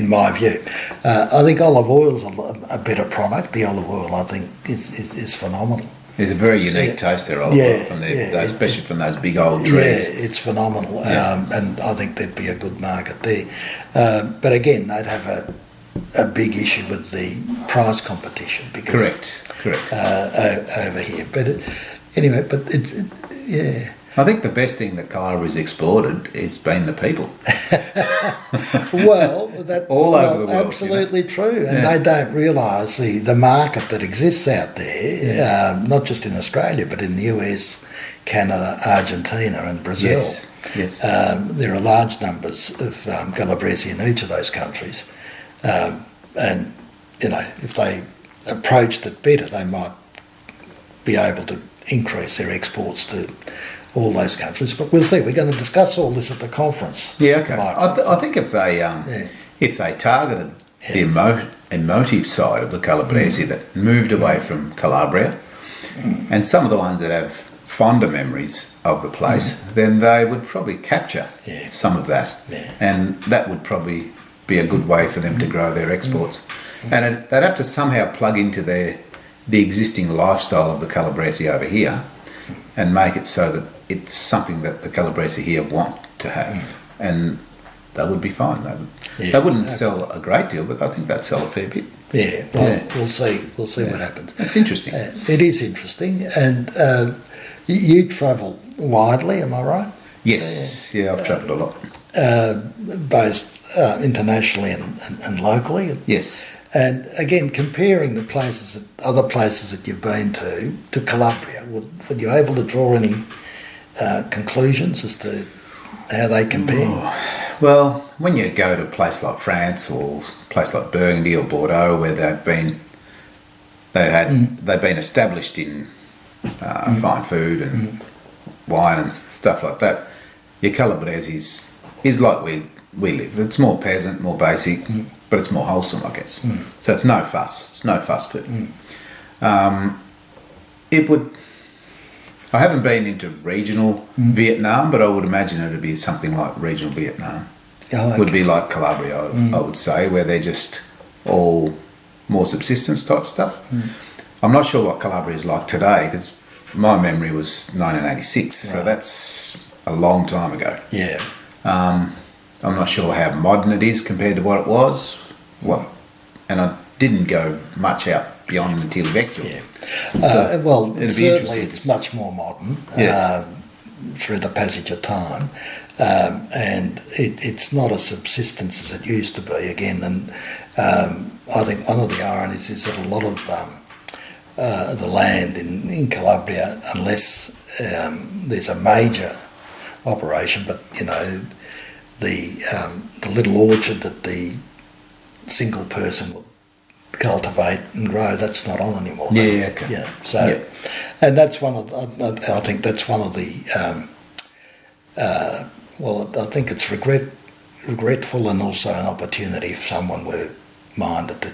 S1: in my view. I think olive oil is a better product. The olive oil, I think, is phenomenal.
S2: It's a very unique taste there, olive oil, especially from those big old trees.
S1: Yeah, it's phenomenal, and I think there'd be a good market there. But again, they'd have a big issue with the price competition. Because,
S2: Correct.
S1: Over here, but anyway,
S2: I think the best thing that Callipari's exported has been the people.
S1: Well, that's
S2: all over the world,
S1: absolutely true, and they don't realise the market that exists out there, not just in Australia, but in the US, Canada, Argentina, and Brazil.
S2: Yes.
S1: There are large numbers of Calabresi in each of those countries, and if they approached it better, they might be able to increase their exports to all those countries. But we'll see. We're going to discuss all this at the conference.
S2: Yeah, okay. I think if they targeted the emotive side of the Calabresi that moved away from Calabria, and some of the ones that have fonder memories of the place, then they would probably capture some of that, and that would probably be a good way for them to grow their exports. And they'd have to somehow plug into the existing lifestyle of the Calabresi over here and make it so that it's something that the Calabresi here want to have, and they would be fine. They wouldn't sell a great deal, but I think they'd sell a fair bit.
S1: We'll see. We'll see what happens.
S2: It's interesting.
S1: It is interesting, and you travel widely, am I right?
S2: Yes. I've travelled a lot,
S1: both internationally and locally.
S2: Yes.
S1: And again, comparing the other places that you've been to Calabria, were you able to draw any conclusions as to how they compare?
S2: Well, when you go to a place like France or a place like Burgundy or Bordeaux, where they've been established in fine food and wine and stuff like that, your Calabrese is like we live. It's more peasant, more basic, but it's more wholesome, I guess. So it's no fuss. It's no fuss food. It would. I haven't been into regional Vietnam, but I would imagine it would be something like regional Vietnam.
S1: Oh, okay.
S2: Would be like Calabria, I would say, where they're just all more subsistence type stuff. I'm not sure what Calabria is like today, because my memory was 1986, so that's a long time ago.
S1: Yeah.
S2: I'm not sure how modern it is compared to what it was. And I didn't go much out beyond until Vecchio.
S1: Yeah.
S2: So
S1: well,
S2: it'd be
S1: certainly
S2: interesting
S1: it's much more modern through the passage of time, and it's not a subsistence as it used to be again. And I think one of the ironies is that a lot of the land in Calabria, unless there's a major operation, but the little orchard that the single person will cultivate and grow, that's not on anymore. And that's one of I think that's one of the I think it's regretful and also an opportunity if someone were minded to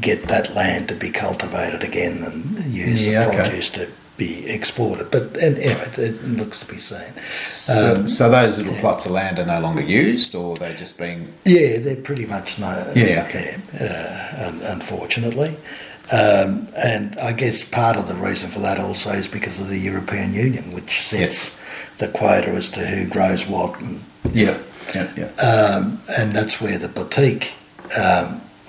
S1: get that land to be cultivated again and use the produce to be exported. But anyway, it looks to be seen.
S2: So those little plots of land are no longer used, or they're just being...
S1: Yeah, they're pretty much unfortunately. And I guess part of the reason for that also is because of the European Union, which sets the quota as to who grows what. And that's where the boutique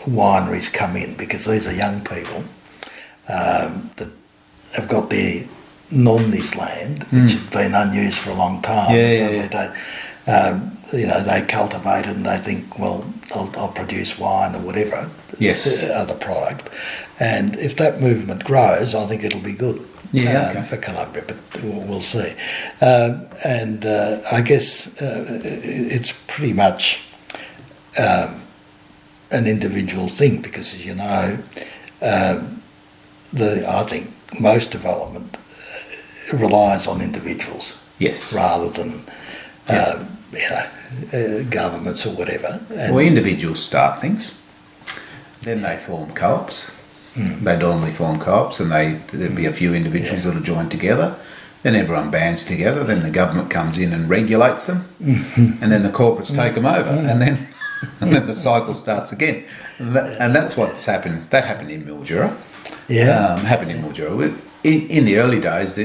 S1: wineries come in, because these are young people that have got their nonnies land, which had been unused for a long time. They cultivate it and they think, well, I'll produce wine or whatever, other product. And if that movement grows, I think it'll be good for Calabria, but we'll see. I guess it's pretty much an individual thing, because, as you know, I think most development relies on individuals, rather than governments or whatever.
S2: Well, individuals start things, then they form co-ops. They normally form co-ops, and there'd be a few individuals that are joined together. Then everyone bands together. Then the government comes in and regulates them, and then the corporates take them over, and then the cycle starts again. And that's what's happened. That happened in Mildura. Happened in Mildura. In the early days,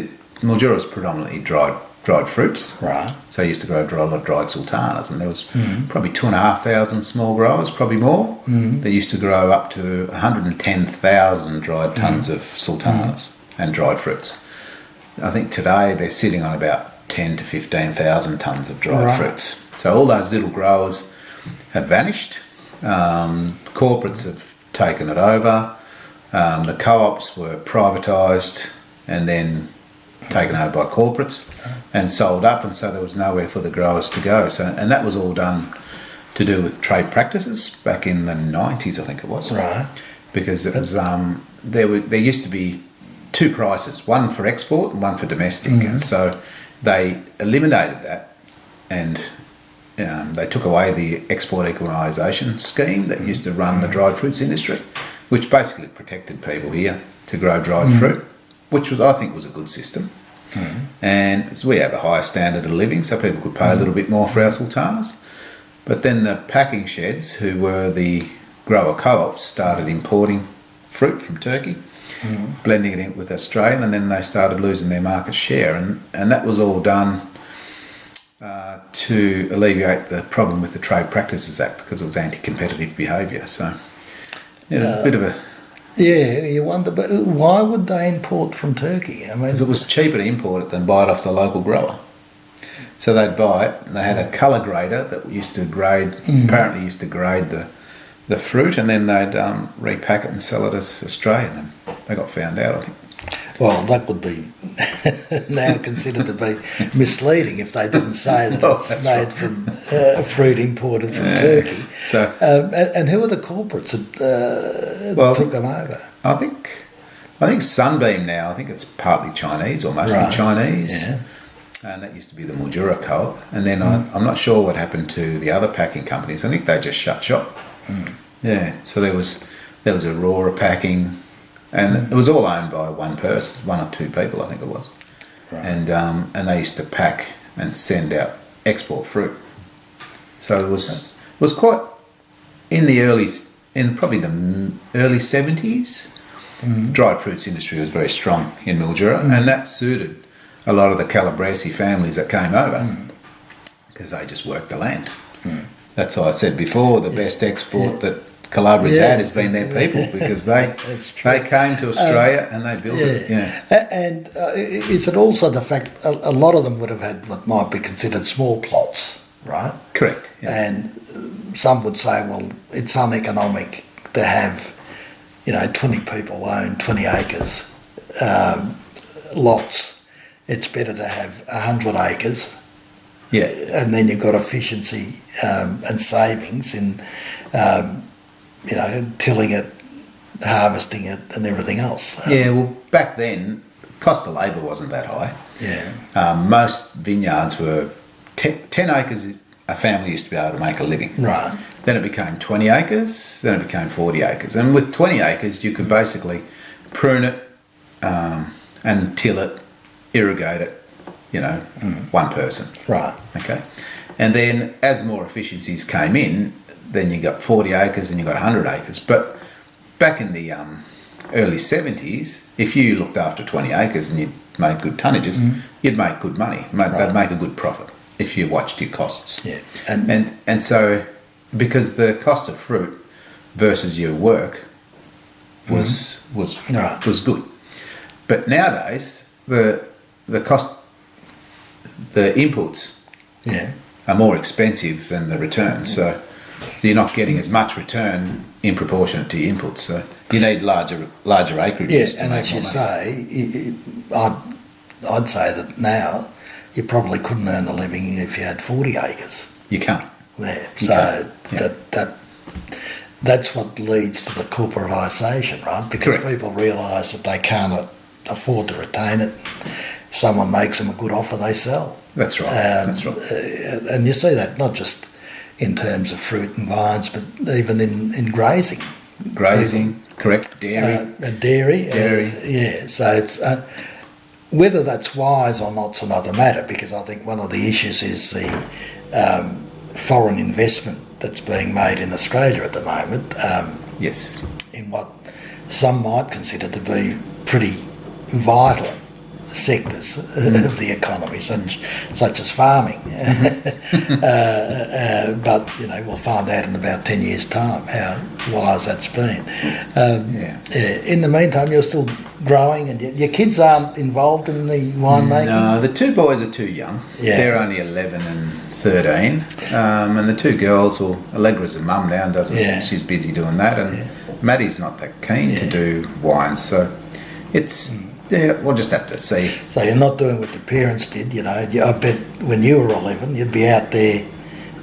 S2: Mildura was predominantly dried fruits.
S1: Right.
S2: So I used to grow a lot of dried sultanas, and there was probably 2,500 small growers, probably more. They used to grow up to 110,000 dried tons of sultanas and dried fruits. I think today they're sitting on about 10 to 15,000 tons of dried fruits. So all those little growers have vanished. Corporates have taken it over. The co-ops were privatised and then taken over by corporates and sold up, and so there was nowhere for the growers to go. And that was all done to do with trade practices back in the 90s, I think it was.
S1: Right.
S2: Because it was there used to be two prices, one for export and one for domestic, and so they eliminated that, and they took away the export equalisation scheme that used to run the dried fruits industry, which basically protected people here to grow dried fruit, which I think was a good system. And so we have a higher standard of living, so people could pay a little bit more for our sultanas. But then the packing sheds, who were the grower co-ops, started importing fruit from Turkey, blending it in with Australian, and then they started losing their market share. And that was all done to alleviate the problem with the Trade Practices Act, because it was anti-competitive behaviour. So a bit of a...
S1: Yeah, you wonder, but why would they import from Turkey? I mean,
S2: because it was cheaper to import it than buy it off the local grower. So they'd buy it, and they had a colour grader that used to grade, apparently used to grade the fruit, and then they'd repack it and sell it as Australian, and they got found out, I think.
S1: Well, that would be now considered to be misleading if they didn't say that
S2: Oh,
S1: it's
S2: that's
S1: made
S2: right.
S1: from fruit imported from Turkey.
S2: So,
S1: And who are the corporates that
S2: Well,
S1: took them over?
S2: I think Sunbeam now, I think it's partly Chinese or mostly
S1: Right.
S2: Chinese.
S1: Yeah.
S2: And that used to be the Mildura Co-op. And then I'm not sure what happened to the other packing companies. I think they just shut shop. Yeah. So there was Aurora Packing, and it was all owned by one person, one or two people, I think it was.
S1: Right.
S2: And they used to pack and send out export fruit. So it was quite in probably the early 70s. Dried fruits industry was very strong in Mildura, and that suited a lot of the Calabrese families that came over because they just worked the land. That's why I said before, the best export that Calabria's had has been their people, because they came to Australia and they built it. Yeah.
S1: And is it also the fact a lot of them would have had what might be considered small plots, right?
S2: Correct. Yeah.
S1: And some would say, well, it's uneconomic to have, 20 people own 20 acres, lots. It's better to have 100 acres.
S2: Yeah.
S1: And then you've got efficiency and savings in, tilling it, harvesting it and everything else.
S2: Yeah, well, back then, cost of labour wasn't that high.
S1: Yeah.
S2: Most vineyards were 10 acres, a family used to be able to make a living.
S1: Right.
S2: Then it became 20 acres, then it became 40 acres. And with 20 acres, you could basically prune it and till it, irrigate it, one person.
S1: Right.
S2: Okay. And then as more efficiencies came in, then you got 40 acres and you got 100 acres. But back in the early 70s, if you looked after 20 acres and you made good tonnages, you'd make good money. They'd make a good profit if you watched your costs.
S1: Yeah.
S2: And so, because the cost of fruit versus your work was good. But nowadays, the cost, the inputs are more expensive than the returns. So you're not getting as much return in proportion to your inputs. So you need larger acreages.
S1: Yes,
S2: to
S1: and
S2: make
S1: as
S2: more
S1: you
S2: money.
S1: say, I'd say that now you probably couldn't earn a living if you had 40 acres.
S2: You can't.
S1: Yeah.
S2: You
S1: So
S2: can't.
S1: that's what leads to the corporatisation, right? Because
S2: Correct.
S1: people realise that they can't afford to retain it. If someone makes them a good offer, they sell.
S2: That's right. That's right.
S1: And you see that not just in terms of fruit and vines, but even in grazing.
S2: Grazing, correct. Dairy.
S1: Dairy. Yeah. So it's whether that's wise or not's another matter, because I think one of the issues is the foreign investment that's being made in Australia at the moment.
S2: Yes.
S1: In what some might consider to be pretty vital sectors of the economy, such as farming. But we'll find out in about 10 years' time how wise that's been. In the meantime, you're still growing, and your kids aren't involved in the winemaking?
S2: No, the two boys are too young.
S1: Yeah.
S2: They're only 11 and 13. And the two girls, well, Allegra's a mum now and does it.
S1: Yeah.
S2: She's busy doing that. And Maddie's not that keen to do wines. So it's... Yeah, we'll just have to see.
S1: So you're not doing what your parents did, I bet when you were 11 you'd be out there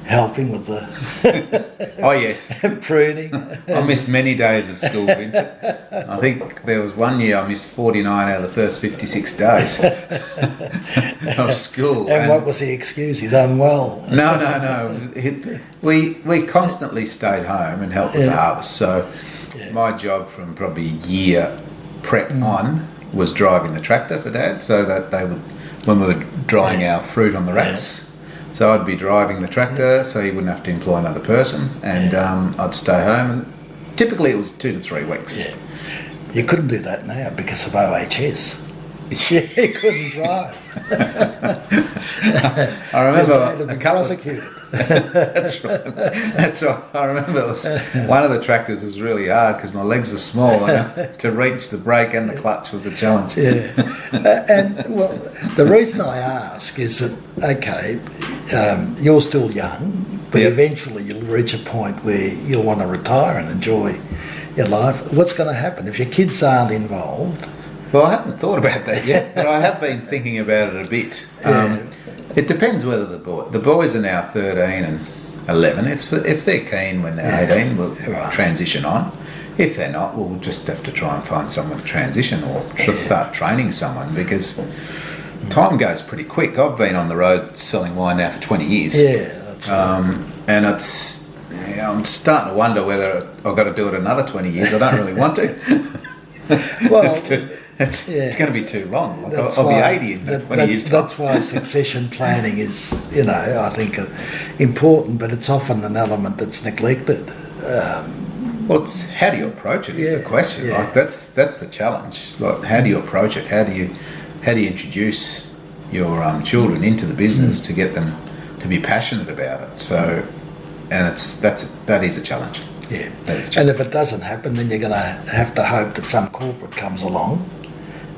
S1: helping with the
S2: Oh, yes.
S1: pruning.
S2: I missed many days of school, Vincent. I think there was one year I missed 49 out of the first 56 days of school.
S1: And what was the excuse? He's unwell.
S2: No. We constantly stayed home and helped with the harvest. So my job from probably year prep on was driving the tractor for Dad, so that they would, when we were drying our fruit on the racks, so I'd be driving the tractor so he wouldn't have to employ another person, and I'd stay home. And typically it was 2 to 3 weeks.
S1: Yeah. You couldn't do that now because of OHS. You couldn't drive.
S2: I remember
S1: You'd have
S2: a
S1: been
S2: couple
S1: prosecuted.
S2: That's right. I remember it was, one of the tractors was really hard because my legs are small, and to reach the brake and the clutch was a challenge.
S1: Yeah. And well, the reason I ask is that, okay, you're still young, but eventually you'll reach a point where you'll want to retire and enjoy your life. What's going to happen if your kids aren't involved?
S2: Well, I haven't thought about that yet, but I have been thinking about it a bit. It depends whether the boys are now 13 and 11. If they're keen when they're 18, we'll transition on. If they're not, we'll just have to try and find someone to transition or start training someone, because time goes pretty quick. I've been on the road selling wine now for 20 years.
S1: Yeah, that's right.
S2: And I'm starting to wonder whether I've got to do it another 20 years. I don't really want to.
S1: Well,
S2: it's going to be too long. I'll be 80 in 20 years' time.
S1: That's why succession planning is, I think important, but it's often an element that's neglected.
S2: Well, it's how do you approach it is the question.
S1: Yeah.
S2: Like that's the challenge. Like, how do you approach it? How do you introduce your children into the business to get them to be passionate about it? So, and that is a challenge.
S1: Yeah,
S2: that is.
S1: And if it doesn't happen, then you're going to have to hope that some corporate comes along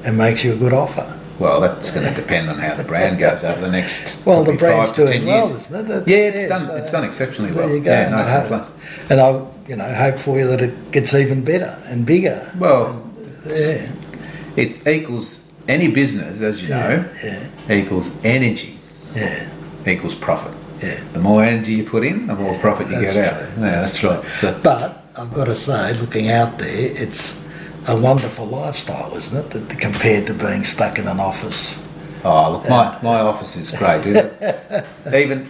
S1: and makes you a good offer.
S2: Well, that's going to depend on how the brand goes over the next.
S1: Well, the brand's
S2: 5 to 10
S1: doing well,
S2: years.
S1: isn't it?
S2: It's done exceptionally well.
S1: There you go.
S2: Yeah, no complaints.
S1: And I hope for you that it gets even better and bigger.
S2: Well, it equals any business, as you know, equals energy, equals profit.
S1: Yeah.
S2: The more energy you put in, the more profit you get out.
S1: True.
S2: Yeah, that's right. So,
S1: but I've got to say, looking out there, it's a wonderful lifestyle, isn't it? That compared to being stuck in an office.
S2: Oh, look, my office is great. Even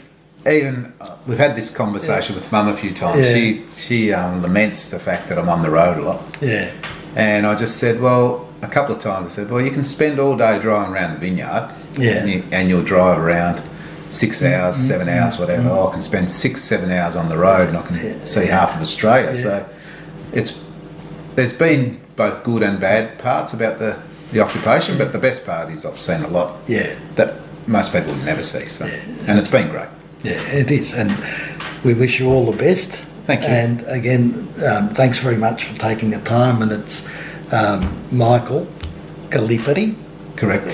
S2: we've had this conversation with Mum a few times.
S1: Yeah.
S2: She laments the fact that I'm on the road a lot.
S1: Yeah.
S2: And I just said, well, a couple of times I said, well, you can spend all day driving around the vineyard.
S1: Yeah.
S2: And you'll drive around 6 hours, 7 hours, whatever. I can spend 6-7 hours on the road and I can see half of Australia. So there's been both good and bad parts about the occupation, but the best part is I've seen a lot that most people would never see. So, and it's been great.
S1: Yeah, it is, and we wish you all the best.
S2: Thank you.
S1: And again, thanks very much for taking the time. And it's Michael Callipari.
S2: Correct.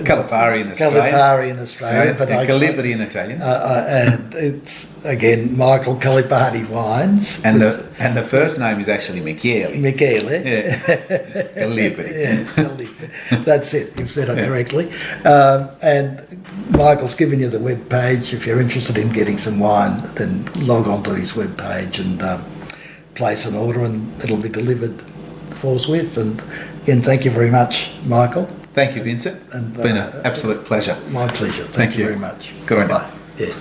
S2: Callipari in Australia.
S1: Callipari in Australia, but
S2: Callipari in Italian.
S1: And it's again Michael Callipari Wines.
S2: And the first name is actually Michele.
S1: Michele.
S2: Yeah. Callipari.
S1: Yeah, Callipari. That's it. You've said it correctly. And Michael's given you the web page. If you're interested in getting some wine, then log on to his web page and place an order, and it'll be delivered forthwith. And again, thank you very much, Michael.
S2: Thank you, Vincent. It's been an absolute pleasure.
S1: My pleasure. Thank you very much.
S2: Good on you.
S1: Bye. Yeah.